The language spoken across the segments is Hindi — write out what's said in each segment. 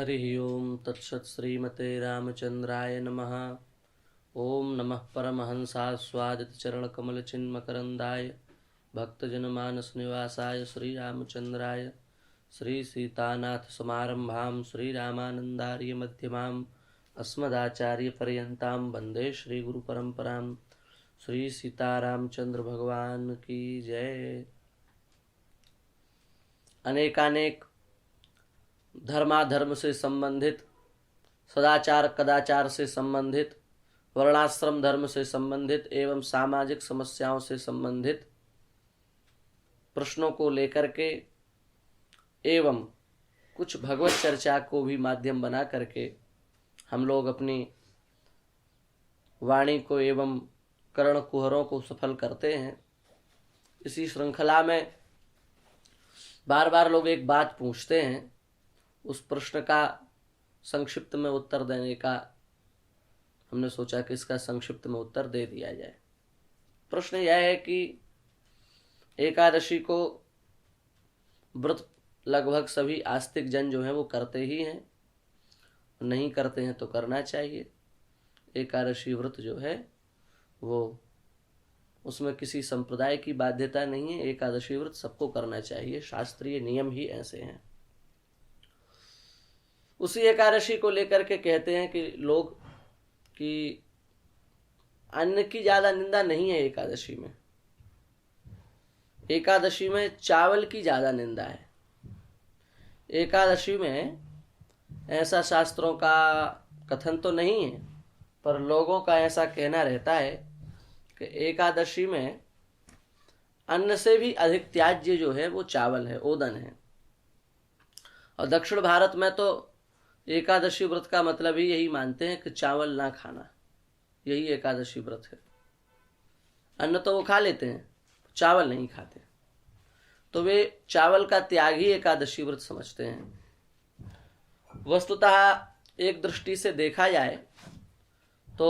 हरि ओम तत्सत् श्रीमते रामचंद्राय नमः। ओम नमः परमहंसास्वादित चरणकमलचिन्मकरन्दाय भक्तजनमानस निवासाय श्रीरामचंद्राय श्री सीतानाथ समारंभां श्रीरामानंदार्य मध्यमाम् अस्मदाचार्य पर्यन्तां वंदे श्री गुरु परंपरां। श्री सीतारामचंद्र भगवान की जय। अनेकानेक धर्माधर्म से संबंधित, सदाचार कदाचार से संबंधित, वर्णाश्रम धर्म से संबंधित एवं सामाजिक समस्याओं से संबंधित प्रश्नों को लेकर के एवं कुछ भगवत चर्चा को भी माध्यम बना करके हम लोग अपनी वाणी को एवं कर्ण कुहरों को सफल करते हैं। इसी श्रृंखला में बार बार लोग एक बात पूछते हैं, उस प्रश्न का संक्षिप्त में उत्तर देने का हमने सोचा कि इसका संक्षिप्त में उत्तर दे दिया जाए। प्रश्न यह है कि एकादशी को व्रत लगभग सभी आस्तिक जन जो है वो करते ही हैं, नहीं करते हैं तो करना चाहिए। एकादशी व्रत जो है वो उसमें किसी संप्रदाय की बाध्यता नहीं है, एकादशी व्रत सबको करना चाहिए, शास्त्रीय नियम ही ऐसे हैं। उसी एकादशी को लेकर के कहते हैं कि लोग कि अन्न की ज्यादा निंदा नहीं है एकादशी में, एकादशी में चावल की ज्यादा निंदा है। एकादशी में ऐसा शास्त्रों का कथन तो नहीं है, पर लोगों का ऐसा कहना रहता है कि एकादशी में अन्न से भी अधिक त्याज्य जो है वो चावल है, ओदन है। और दक्षिण भारत में तो एकादशी व्रत का मतलब ही यही मानते हैं कि चावल ना खाना, यही एकादशी व्रत है। अन्न तो वो खा लेते हैं, चावल नहीं खाते, तो वे चावल का त्याग ही एकादशी व्रत समझते हैं। वस्तुतः एक दृष्टि से देखा जाए तो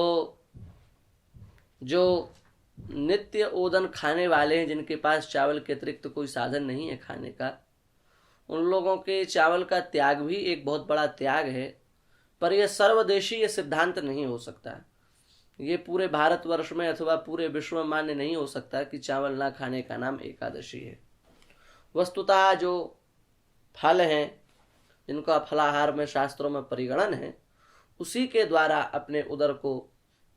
जो नित्य ओदन खाने वाले हैं, जिनके पास चावल के अतिरिक्त कोई साधन नहीं है खाने का, उन लोगों के चावल का त्याग भी एक बहुत बड़ा त्याग है। पर यह सर्वदेशीय सिद्धांत नहीं हो सकता, ये पूरे भारतवर्ष में अथवा पूरे विश्व में मान्य नहीं हो सकता कि चावल ना खाने का नाम एकादशी है। वस्तुतः जो फल हैं, जिनका फलाहार में शास्त्रों में परिगणन है, उसी के द्वारा अपने उदर को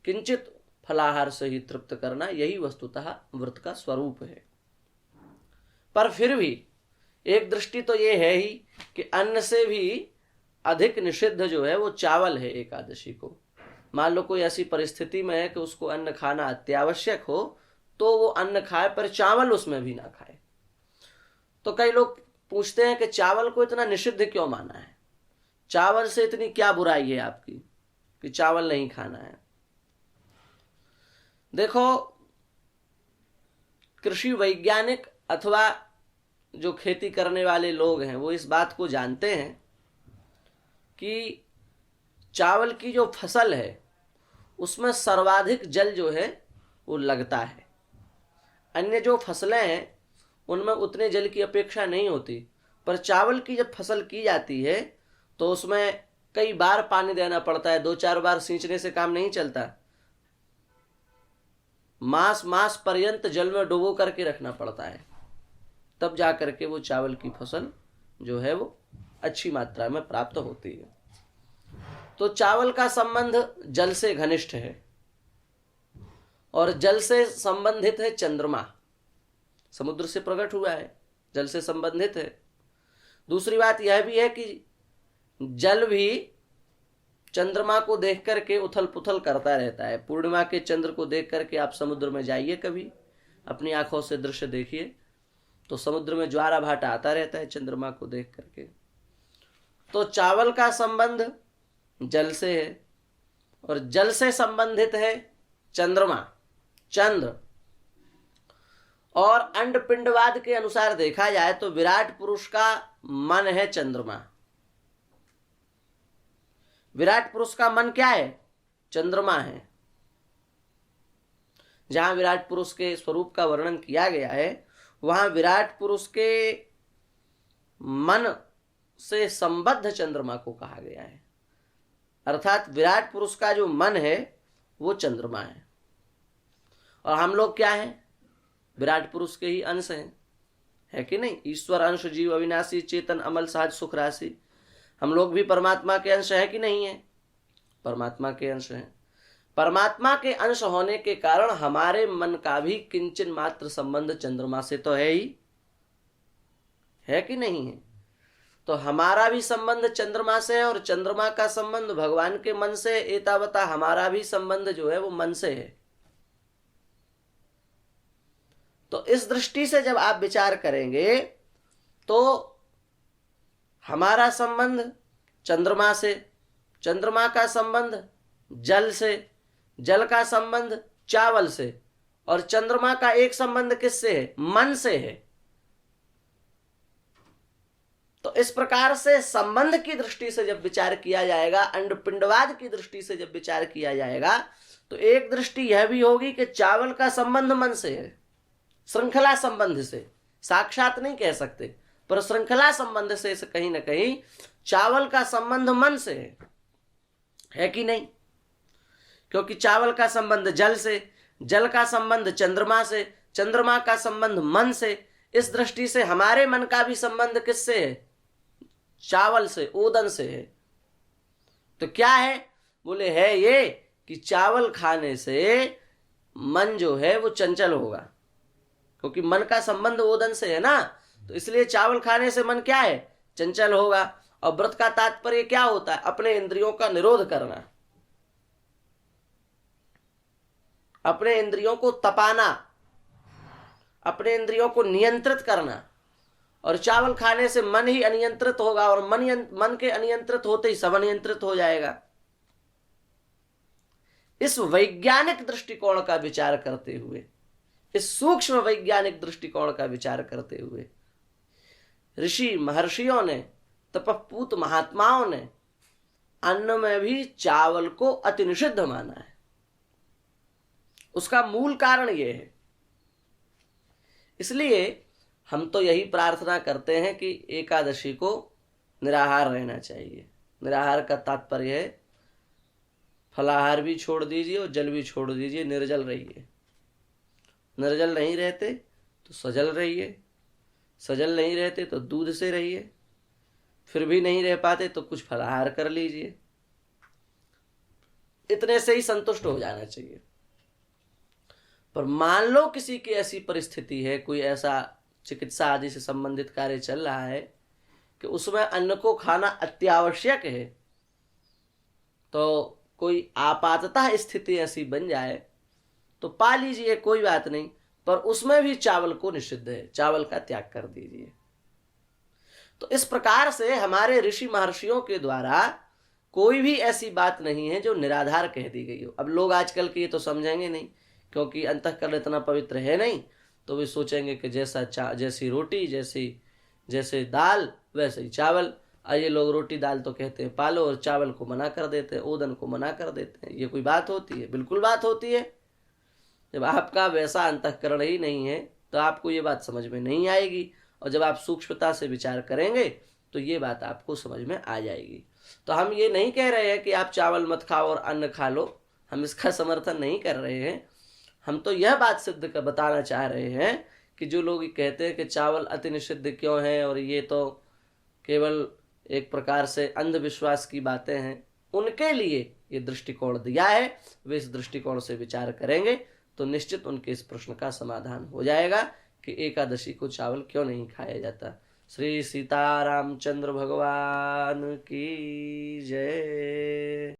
किंचित फलाहार से ही तृप्त करना, यही वस्तुतः व्रत का स्वरूप है। पर फिर भी एक दृष्टि तो ये है ही कि अन्न से भी अधिक निषिद्ध जो है वो चावल है एकादशी को। मान लो कोई ऐसी परिस्थिति में है कि उसको अन्न खाना अत्यावश्यक हो, तो वो अन्न खाए पर चावल उसमें भी ना खाए। तो कई लोग पूछते हैं कि चावल को इतना निषिद्ध क्यों माना है, चावल से इतनी क्या बुराई है आपकी कि चावल नहीं खाना है। देखो, कृषि वैज्ञानिक अथवा जो खेती करने वाले लोग हैं वो इस बात को जानते हैं कि चावल की जो फसल है उसमें सर्वाधिक जल जो है वो लगता है। अन्य जो फसलें हैं उनमें उतने जल की अपेक्षा नहीं होती, पर चावल की जब फसल की जाती है तो उसमें कई बार पानी देना पड़ता है, 2-4 बार सींचने से काम नहीं चलता, मास पर्यंत जल में डुबो करके रखना पड़ता है, तब जा करके वो चावल की फसल जो है वो अच्छी मात्रा में प्राप्त होती है। तो चावल का संबंध जल से घनिष्ठ है, और जल से संबंधित है चंद्रमा, समुद्र से प्रकट हुआ है, जल से संबंधित है। दूसरी बात यह भी है कि जल भी चंद्रमा को देख करके उथल पुथल करता रहता है। पूर्णिमा के चंद्र को देख करके आप समुद्र में जाइए, कभी अपनी आंखों से दृश्य देखिए, तो समुद्र में ज्वारा भाटा आता रहता है चंद्रमा को देख करके। तो चावल का संबंध जल से है, और जल से संबंधित है चंद्रमा, चंद्र। और अंडपिंडवाद के अनुसार देखा जाए तो विराट पुरुष का मन है चंद्रमा। विराट पुरुष का मन क्या है? चंद्रमा है। जहां विराट पुरुष के स्वरूप का वर्णन किया गया है, वहां विराट पुरुष के मन से संबद्ध चंद्रमा को कहा गया है। अर्थात विराट पुरुष का जो मन है वो चंद्रमा है, और हम लोग क्या हैं? विराट पुरुष के ही अंश हैं, है कि नहीं? ईश्वर अंश जीव अविनाशी चेतन अमल सहज सुख राशि। हम लोग भी परमात्मा के अंश है कि नहीं है? परमात्मा के अंश हैं। परमात्मा के अंश होने के कारण हमारे मन का भी किंचन मात्र संबंध चंद्रमा से तो है ही, है कि नहीं है? तो हमारा भी संबंध चंद्रमा से है, और चंद्रमा का संबंध भगवान के मन से। एतावता हमारा भी संबंध जो है वो मन से है। तो इस दृष्टि से जब आप विचार करेंगे तो हमारा संबंध चंद्रमा से, चंद्रमा का संबंध जल से, जल का संबंध चावल से, और चंद्रमा का एक संबंध किससे है? मन से है। तो इस प्रकार से संबंध की दृष्टि से जब विचार किया जाएगा, अंडपिंडवाद की दृष्टि से जब विचार किया जाएगा, तो एक दृष्टि यह भी होगी कि चावल का संबंध मन से है, श्रृंखला संबंध से। साक्षात नहीं कह सकते, पर श्रृंखला संबंध से कहीं ना कहीं चावल का संबंध मन से है कि नहीं? क्योंकि चावल का संबंध जल से, जल का संबंध चंद्रमा से, चंद्रमा का संबंध मन से। इस दृष्टि से हमारे मन का भी संबंध किससे है? चावल से, ओदन से है। तो क्या है? बोले है ये कि चावल खाने से मन जो है वो चंचल होगा, क्योंकि मन का संबंध ओदन से है ना, तो इसलिए चावल खाने से मन क्या है? चंचल होगा। और व्रत का तात्पर्य क्या होता है? अपने इंद्रियों का निरोध करना, अपने इंद्रियों को तपाना, अपने इंद्रियों को नियंत्रित करना। और चावल खाने से मन ही अनियंत्रित होगा, और मन के अनियंत्रित होते ही सब अनियंत्रित हो जाएगा। इस वैज्ञानिक दृष्टिकोण का विचार करते हुए, इस सूक्ष्म वैज्ञानिक दृष्टिकोण का विचार करते हुए ऋषि महर्षियों ने, तपस्पूत महात्माओं ने अन्न में भी चावल को अति निषिद्ध माना है। उसका मूल कारण यह है। इसलिए हम तो यही प्रार्थना करते हैं कि एकादशी को निराहार रहना चाहिए। निराहार का तात्पर्य है फलाहार भी छोड़ दीजिए और जल भी छोड़ दीजिए, निर्जल रहिए। निर्जल नहीं रहते तो सजल रहिए, सजल नहीं रहते तो दूध से रहिए, फिर भी नहीं रह पाते तो कुछ फलाहार कर लीजिए। इतने से ही संतुष्ट हो जाना चाहिए। पर मान लो किसी की ऐसी परिस्थिति है, कोई ऐसा चिकित्सा आदि से संबंधित कार्य चल रहा है कि उसमें अन्न को खाना अत्यावश्यक है, तो कोई आपाततः स्थिति ऐसी बन जाए तो पा लीजिए, कोई बात नहीं, पर उसमें भी चावल को निषिद्ध है, चावल का त्याग कर दीजिए। तो इस प्रकार से हमारे ऋषि महर्षियों के द्वारा कोई भी ऐसी बात नहीं है जो निराधार कह दी गई हो। अब लोग आजकल के ये तो समझेंगे नहीं, क्योंकि अंतःकरण इतना पवित्र है नहीं, तो वे सोचेंगे कि जैसी रोटी, जैसे दाल वैसे ही चावल। ये लोग रोटी दाल तो कहते हैं पालो, और चावल को मना कर देते हैं, ओदन को मना कर देते हैं। ये कोई बात होती है? बिल्कुल बात होती है। जब आपका वैसा अंतःकरण ही नहीं है तो आपको ये बात समझ में नहीं आएगी, और जब आप सूक्ष्मता से विचार करेंगे तो ये बात आपको समझ में आ जाएगी। तो हम ये नहीं कह रहे हैं कि आप चावल मत खाओ और अन्न खा लो, हम इसका समर्थन नहीं कर रहे हैं। हम तो यह बात सिद्ध कर बताना चाह रहे हैं कि जो लोग कहते हैं कि चावल अति निषिद्ध क्यों है और ये तो केवल एक प्रकार से अंधविश्वास की बातें हैं, उनके लिए ये दृष्टिकोण दिया है। वे इस दृष्टिकोण से विचार करेंगे तो निश्चित उनके इस प्रश्न का समाधान हो जाएगा कि एकादशी को चावल क्यों नहीं खाया जाता। श्री सीतारामचंद्र भगवान की जय।